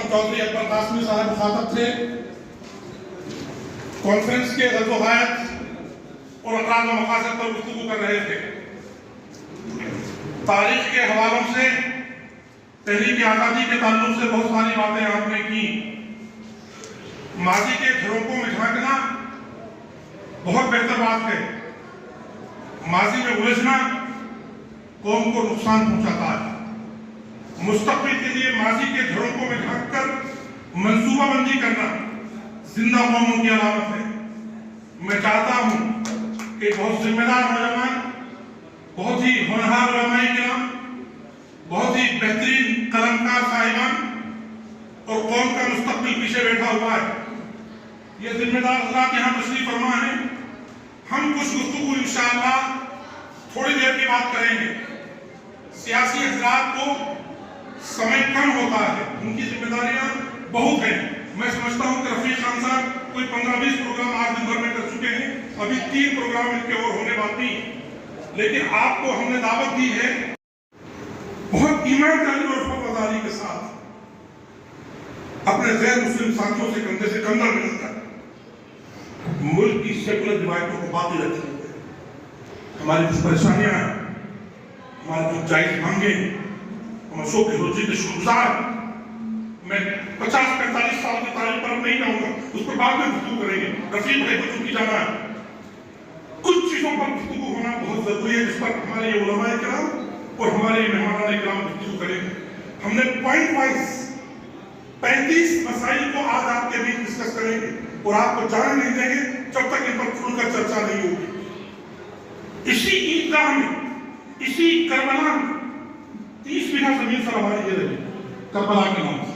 चौधरी अकबर कासमी साहब मुखातब थे। कॉन्फ्रेंस के ग़ज़ो-ग़ायत और अक़रार व मक़ासिद पर गुफ्तगू कर रहे थे। तारीख के हवालों से, तहरीक आज़ादी के ताल्लुक से बहुत सारी बातें आपने की। माजी के झरोकों में झांकना बहुत बेहतर बात है। माजी में उलझना कौम को नुकसान पहुंचाता है। मुस्तक़बिल के लिए माजी के झरोकों में झांककर मंसूबाबंदी करना जिंदा कौमों की अलामत है। मैं चाहता हूं कि बहुत जिम्मेदार नौजवान, बहुत ही होनहार उलमाए किराम, बहुत ही बेहतरीन कलमकार साहिबान और कौम का मुस्तक़बिल पीछे बैठा हुआ है। ये जिम्मेदार हज़रात यहाँ तशरीफ फरमा है। हम कुछ गुफ्तगू इंशाअल्लाह थोड़ी देर की बात करेंगे। सियासी हज़रात को समय कम होता है, उनकी जिम्मेदारियां बहुत हैं। मैं समझता हूँ कि रफीक खान साहब कोई 15-20 प्रोग्राम आज दिन भर में कर चुके हैं, अभी 3 प्रोग्राम इनके और होने बाकी हैं। लेकिन आपको हमने दावत दी है बहुत ईमानदारी और वफादारी के साथ अपने गैर मुस्लिम साथियों से कंधे से कंधा मिलाकर मुल्क की सेकुलर रिवायतों को बाकी रखने में हमारी कुछ परेशानियां, हमारे कुछ जायज मांगे, हम अशोक गहलोत जी के शुक्रगुजार। मैं 50-45 साल की तारीख पर नहीं जाऊंगा, उस पर बाद में गुफ्तगू करेंगे। रफीक भाई को चुनकी जाना है, कुछ चीजों पर गुफ्तगू होना बहुत जरूरी है, जिस पर हमारे ये उलमाए किराम और हमारे मेहमान किराम गुफ्तगू करेंगे। हमने पॉइंट वाइज 35 मसाइल को आज आपके बीच डिस्कस करेंगे और आपको जाने नहीं देंगे जब तक इन पर खुलकर चर्चा नहीं होगी। इसी ईदगाह में, इसी करबला में 30 बीघा जमीन सर हमारी ये रही करबला के नाम से।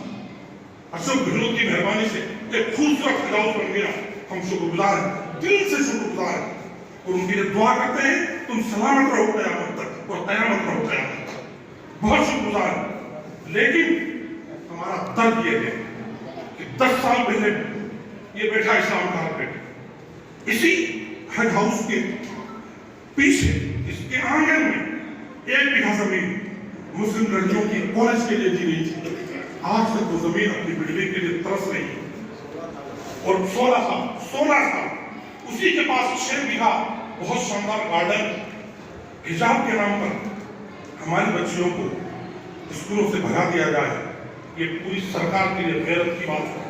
अशोक गहलोत की मेहरबानी से एक खूबसूरत हाउस बन गया। हम शुक्रगुजार हैं, दिल से शुक्रगुजार हैं और उनके लिए दुआ करते हैं तुम सलामत रहो क़यामत तक और क़यामत रहो क़यामत तक। बहुत शुक्रगुजार हैं। लेकिन हमारा दर्द ये है कि 10 साल पहले ये बैठा इस्लाम कारपेट इसी हज हाउस के पीछे, इसके आंगन में 1 बीघा जमीन मुस्लिम लड़कियों की कॉलेज के लिए दी गई थी। आज तक वो जमीन अपनी बिल्डिंग के लिए तरस रही है। और 16 साल उसी के पास 6 बीघा बहुत शानदार गार्डन हिजाब के नाम पर हमारी बच्चियों को स्कूलों से भगा दिया जाए, ये पूरी सरकार के लिए गैरत की बात है।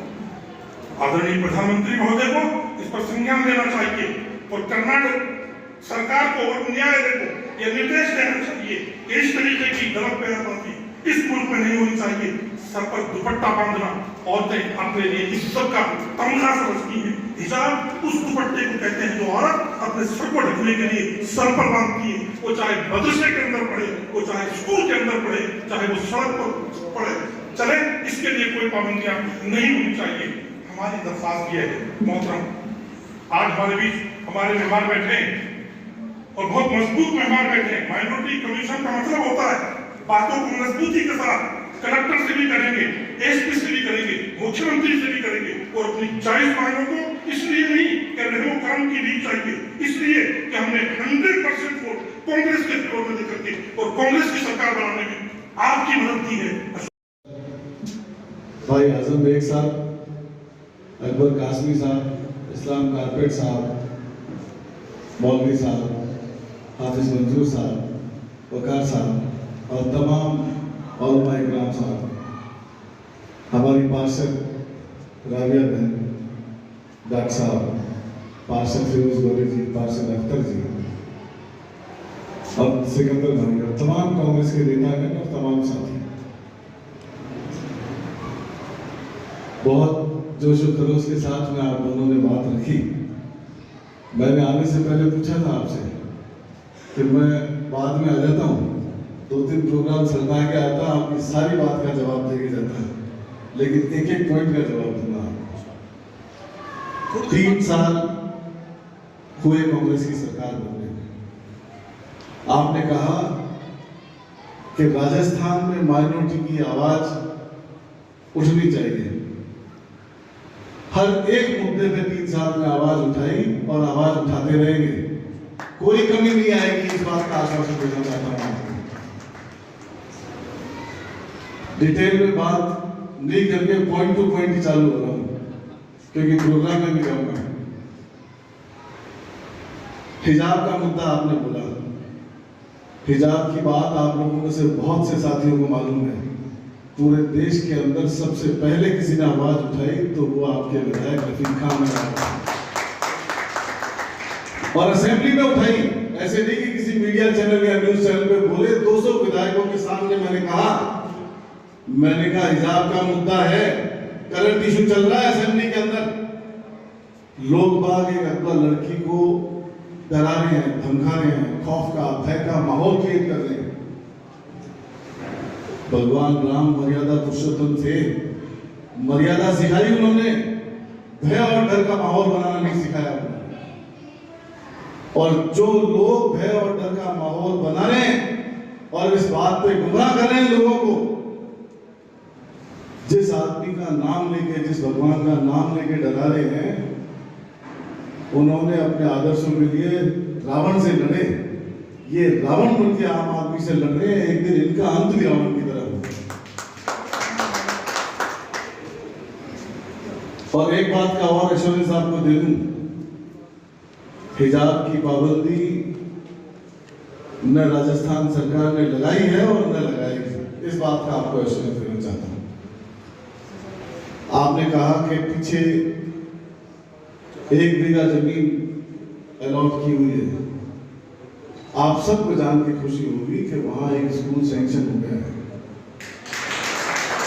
आदरणीय प्रधानमंत्री महोदय को इस पर संज्ञान लेना चाहिए और कर्नाटक सरकार को और न्यायालय को यह निर्देश देना चाहिए कि इस तरीके की गलत बयानबाजी इस मुल्क में नहीं होनी चाहिए। सर पर दुपट्टा बांधना औरतें अपने लिए इज्जत का तमगा समझती है। हिजाब उस दुपट्टे को कहते हैं जो औरत अपने सर को ढकने के लिए सर पर बांधती है। वो चाहे मदरसे के अंदर पढ़े, वो चाहे स्कूल के अंदर पढ़े, चाहे वो सड़क पर पढ़े, चले, इसके लिए कोई पाबंदियां नहीं होनी चाहिए। हमारी दरख्वास्त यह है मोहतरम, आज हमारे बीच हमारे मेहमान बैठे और बहुत मजबूत मेहमान बैठे। माइनॉरिटी कमीशन का मतलब होता है बातों को मजबूती के साथ कलेक्टर से भी करेंगे, एसपी से भी करेंगे, मुख्यमंत्री से भी करेंगे और अपनी जायज मांगों को इसलिए नहीं कि रहमो काम की लीड चाहिए, इसलिए कि हमने 100% वोट कांग्रेस के विरोध में देकर के और कांग्रेस की सरकार बनाने में आपकी मदद की है। भाई आजम बेग साहब, अकबर कासमी साहब, इस्लाम कारपेट साहब, मौलवी साहब, हाफिज मंजूर साहब, वकार साहब और तमाम उलमा इकराम साहब, हमारी पार्षद राबिया बहन, डॉक्टर साहब, पार्षद फिरोज गोरे जी, पार्षद अख्तर जी और सिकंदर भाई और तमाम कांग्रेस के नेतागण और तमाम साथी, बहुत जोश और खरोश के साथ में आप दोनों ने बात रखी। मैंने आने से पहले पूछा था आपसे कि मैं बाद में आ जाता हूँ, 2-3 प्रोग्राम सरका के आता, आपकी सारी बात का जवाब देके जाता है, लेकिन एक पॉइंट का जवाब दूंगा। 3 साल हुए कांग्रेस की सरकार बनने में। आपने कहा कि राजस्थान में माइनॉरिटी की आवाज उठनी चाहिए। हर एक मुद्दे पे 3 साल में आवाज उठाई और आवाज उठाते रहेंगे, कोई कमी नहीं आएगी। इस बात का आश्वासन देना चाहता हूं। डिटेल में बात नहीं करके पॉइंट टू पॉइंट ही चालू हो रहा हूँ, क्योंकि प्रोग्राम में भी जाऊंगा। हिजाब का मुद्दा आपने बोला, हिजाब की बात आप लोगों में से बहुत से साथियों को मालूम है। पूरे देश के अंदर सबसे पहले किसी ने आवाज उठाई तो वो आपके विधायक रफीक खान ने, और असेंबली में उठाई। ऐसे नहीं कि किसी मीडिया चैनल या न्यूज चैनल पे बोले। 200 विधायकों के सामने मैंने कहा हिजाब का मुद्दा है, करंट इशू चल रहा है असेंबली के अंदर। लोग बाग एक अकबर लड़की को डरा रहे हैं, धमका रहे हैं, खौफ का भय का माहौल क्रिएट कर रहे हैं। भगवान राम मर्यादा पुरुषोत्तम थे, मर्यादा सिखाई उन्होंने, भय और डर का माहौल बनाना नहीं सिखाया उन्होंने। और जो लोग भय और डर का माहौल बना रहे हैं और इस बात पे गुमराह कर रहे हैं लोगों को, जिस आदमी का नाम लेके, जिस भगवान का नाम लेके डरा रहे हैं, उन्होंने अपने आदर्शों के लिए रावण से लड़े। ये रावण बन के आम आदमी से लड़ रहे हैं। एक दिन इनका अंत भी रावण की तरह हो। और एक बात का और एश्योरेंस आपको दे दूं, हिजाब की पाबंदी न राजस्थान सरकार ने लगाई है और न लगाएगी। इस बात का आपको एश्योरेंस देना चाहता हूं। आपने कहा कि पीछे 1 बीघा जमीन अलॉट की हुई है। आप सबको जान के खुशी होगी कि वहां एक स्कूल सैंक्शन हो गया है।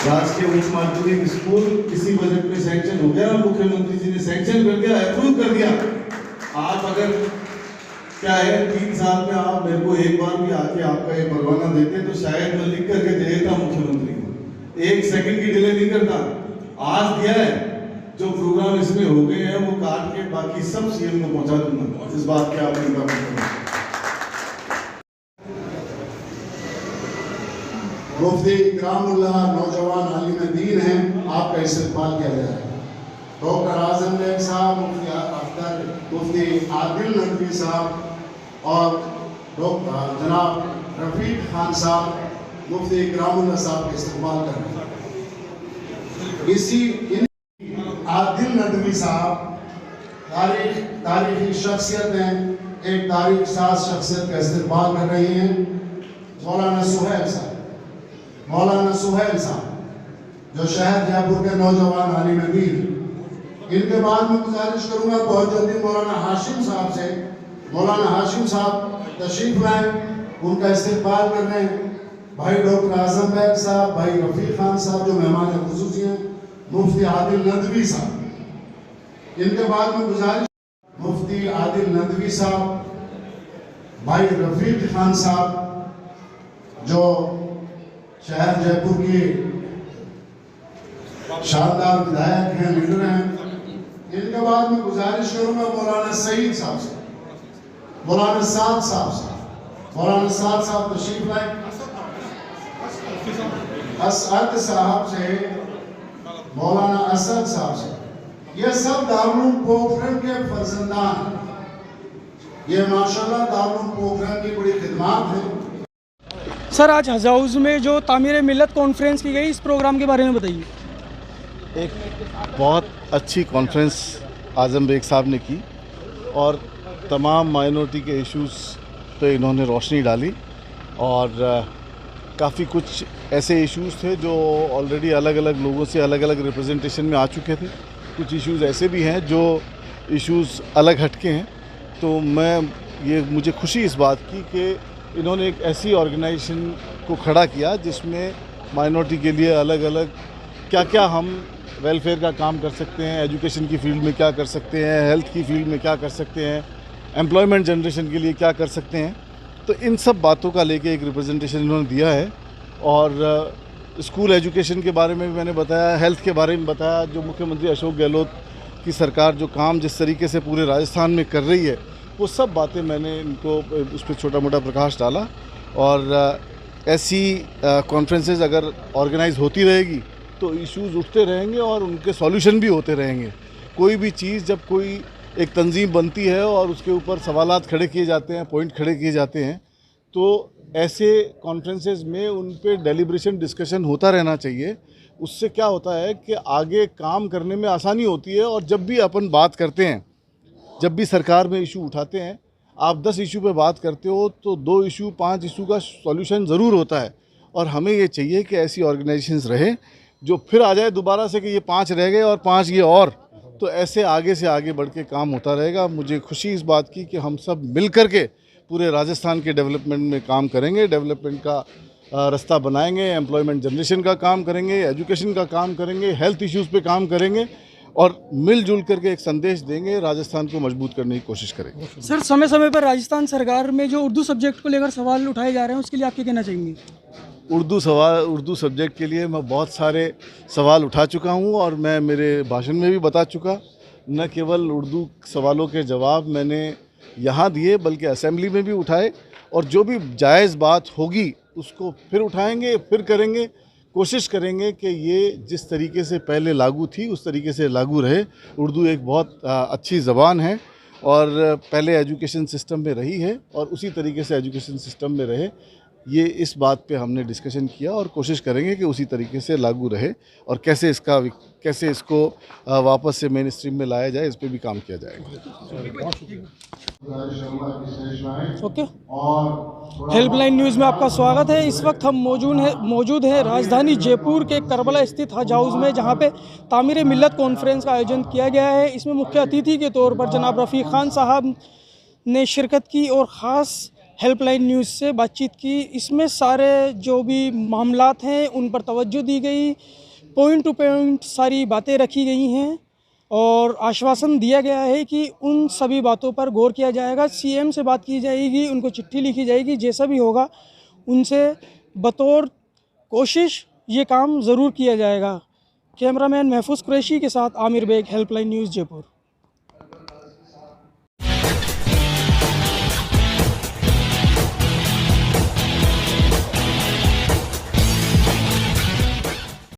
राजकीय उच्च माध्यमिक स्कूल किसी बजट में सैंक्शन हो गया, मुख्यमंत्री जी ने सैंक्शन कर दिया, अप्रूव कर दिया। आप अगर क्या है 3 साल में आप मेरे को एक बार भी आके आपका ये परवाना देते तो शायद मैं लिख करके दे देता मुख्यमंत्री को। 1 सेकंड की डिले नहीं करता। आज दिया है, जो प्रोग्राम इसमें हो गए हैं वो काट के बाकी सब सीएम को पहुंचा दूंगा। इस बात की आप चिंता मत करें। मुफ्ती इकरामुल्लाह नौजवान आलिम दीन हैं, आपका इस्तकबाल किया जा रहा है। डॉक्टर आजम बेग साहब, मुफ्ती अख्तर, मुफ्ती आदिल नदवी साहब और डॉक्टर जनाब रफीक खान साहब मुफ्ती इकरामुल्लाह साहब का इस्तकबाल कर रहे हैं। आदिल नदवी साहब तारीखी शख्सियत हैं, एक तारीख साज शख्सियत का इस्तकबाल कर रही हैं। मौलाना सुहेल साहब जो शहर जयपुर के नौजवान आलिम दीन। इनके बाद में गुजारिश करूंगा बहुत जल्दी मौलाना हाशिम साहब से। मौलाना हाशिम साहब तशरीफ लाएं, उनका इस्तकबाल कर रहे हैं। भाई डॉक्टर आजम बेग साहब, भाई रफीक खान साहब जो मेहमान खुसूसी हैं, मुफ्ती आदिल नदवी साहब। इनके बाद में गुजारिश मुफ्ती आदिल नदवी साहब, भाई रफीक खान साहब जो शहर जयपुर के शानदार विधायक हैं, लीडर हैं। इनके बाद में गुजारिश करूंगा मौलाना सईद साहब से, मौलाना साद साहब से। मौलाना साद साहब तशरीफ लाए। असद साहब से, मौलाना असद साहब से। ये सब दारुल पोखरण के फर्जंदान, ये माशाल्लाह दारुल पोखरण की बड़ी खिदमत है। सर, आज हज हाउस में जो तामीर मिल्लत कॉन्फ्रेंस की गई, इस प्रोग्राम के बारे में बताइए। एक बहुत अच्छी कॉन्फ्रेंस आजम बेग साहब ने की और तमाम माइनॉरिटी के इश्यूज़ पे इन्होंने रोशनी डाली। और काफ़ी कुछ ऐसे इश्यूज़ थे जो ऑलरेडी अलग अलग लोगों से अलग अलग रिप्रेजेंटेशन में आ चुके थे। कुछ इश्यूज़ ऐसे भी हैं जो इश्यूज़ अलग हटके हैं। तो मुझे खुशी इस बात की कि इन्होंने एक ऐसी ऑर्गेनाइजेशन को खड़ा किया जिसमें माइनॉरिटी के लिए अलग अलग क्या क्या हम वेलफेयर का काम कर सकते हैं, एजुकेशन की फील्ड में क्या कर सकते हैं, हेल्थ की फील्ड में क्या कर सकते हैं, एम्प्लॉयमेंट जनरेशन के लिए क्या कर सकते हैं। तो इन सब बातों का लेके एक रिप्रेजेंटेशन इन्होंने दिया है। और स्कूल एजुकेशन के बारे में भी मैंने बताया, हेल्थ के बारे में बताया। जो मुख्यमंत्री अशोक गहलोत की सरकार जो काम जिस तरीके से पूरे राजस्थान में कर रही है, वो सब बातें मैंने इनको उस पर छोटा मोटा प्रकाश डाला। और ऐसी कॉन्फ्रेंसेस अगर ऑर्गेनाइज होती रहेगी तो इश्यूज़ उठते रहेंगे और उनके सॉल्यूशन भी होते रहेंगे। कोई भी चीज़ जब कोई एक तंजीम बनती है और उसके ऊपर सवालात खड़े किए जाते हैं, पॉइंट खड़े किए जाते हैं, तो ऐसे कॉन्फ्रेंसेस में उन पे डेलिब्रेशन डिस्कशन होता रहना चाहिए। उससे क्या होता है कि आगे काम करने में आसानी होती है। और जब भी अपन बात करते हैं, जब भी सरकार में इशू उठाते हैं, आप 10 इशू पे बात करते हो तो 2 इशू 5 इशू का सॉल्यूशन ज़रूर होता है। और हमें ये चाहिए कि ऐसी ऑर्गेनाइजेशंस रहे जो फिर आ जाए दोबारा से कि ये 5 रह गए और 5 ये और, तो ऐसे आगे से आगे बढ़ के काम होता रहेगा। मुझे खुशी इस बात की कि हम सब मिल कर के पूरे राजस्थान के डेवलपमेंट में काम करेंगे, डेवलपमेंट का रास्ता बनाएंगे, एम्प्लॉयमेंट जनरेशन का काम करेंगे, एजुकेशन का काम करेंगे, हेल्थ इश्यूज़ पे काम करेंगे और मिलजुल करके एक संदेश देंगे, राजस्थान को मजबूत करने की कोशिश करेंगे। सर समय समय पर राजस्थान सरकार में जो उर्दू सब्जेक्ट को लेकर सवाल उठाए जा रहे हैं उसके लिए आप क्या कहना चाहेंगे? उर्दू सब्जेक्ट के लिए मैं बहुत सारे सवाल उठा चुका हूँ और मैं मेरे भाषण में भी बता चुका। न केवल उर्दू सवालों के जवाब मैंने यहाँ दिए बल्कि असेंबली में भी उठाए, और जो भी जायज़ बात होगी उसको फिर उठाएंगे, फिर करेंगे, कोशिश करेंगे कि ये जिस तरीके से पहले लागू थी उस तरीके से लागू रहे। उर्दू एक बहुत अच्छी ज़बान है और पहले एजुकेशन सिस्टम में रही है और उसी तरीके से एजुकेशन सिस्टम में रहे। ये इस बात पे हमने डिस्कशन किया और कोशिश करेंगे कि उसी तरीके से लागू रहे और कैसे इसको वापस से मेन स्ट्रीम में लाया जाए, इस पे भी काम किया जाएगा। ओके, हेल्पलाइन न्यूज़ में आपका स्वागत है। इस वक्त हम मौजूद हैं राजधानी जयपुर के करबला स्थित हज हाउस में, जहां पे तामीर मिल्लत कॉन्फ्रेंस का आयोजन किया गया है। इसमें मुख्य अतिथि के तौर पर जनाब रफ़ीक खान साहब ने शिरकत की और ख़ास हेल्पलाइन न्यूज़ से बातचीत की। इसमें सारे जो भी मामलात हैं उन पर तवज्जो दी गई, पॉइंट टू पॉइंट सारी बातें रखी गई हैं और आश्वासन दिया गया है कि उन सभी बातों पर गौर किया जाएगा। सीएम से बात की जाएगी, उनको चिट्ठी लिखी जाएगी, जैसा भी होगा उनसे बतौर कोशिश ये काम ज़रूर किया जाएगा। कैमरामैन महफूज कुरैशी के साथ आमिर बेग, हेल्पलाइन न्यूज़ जयपुर।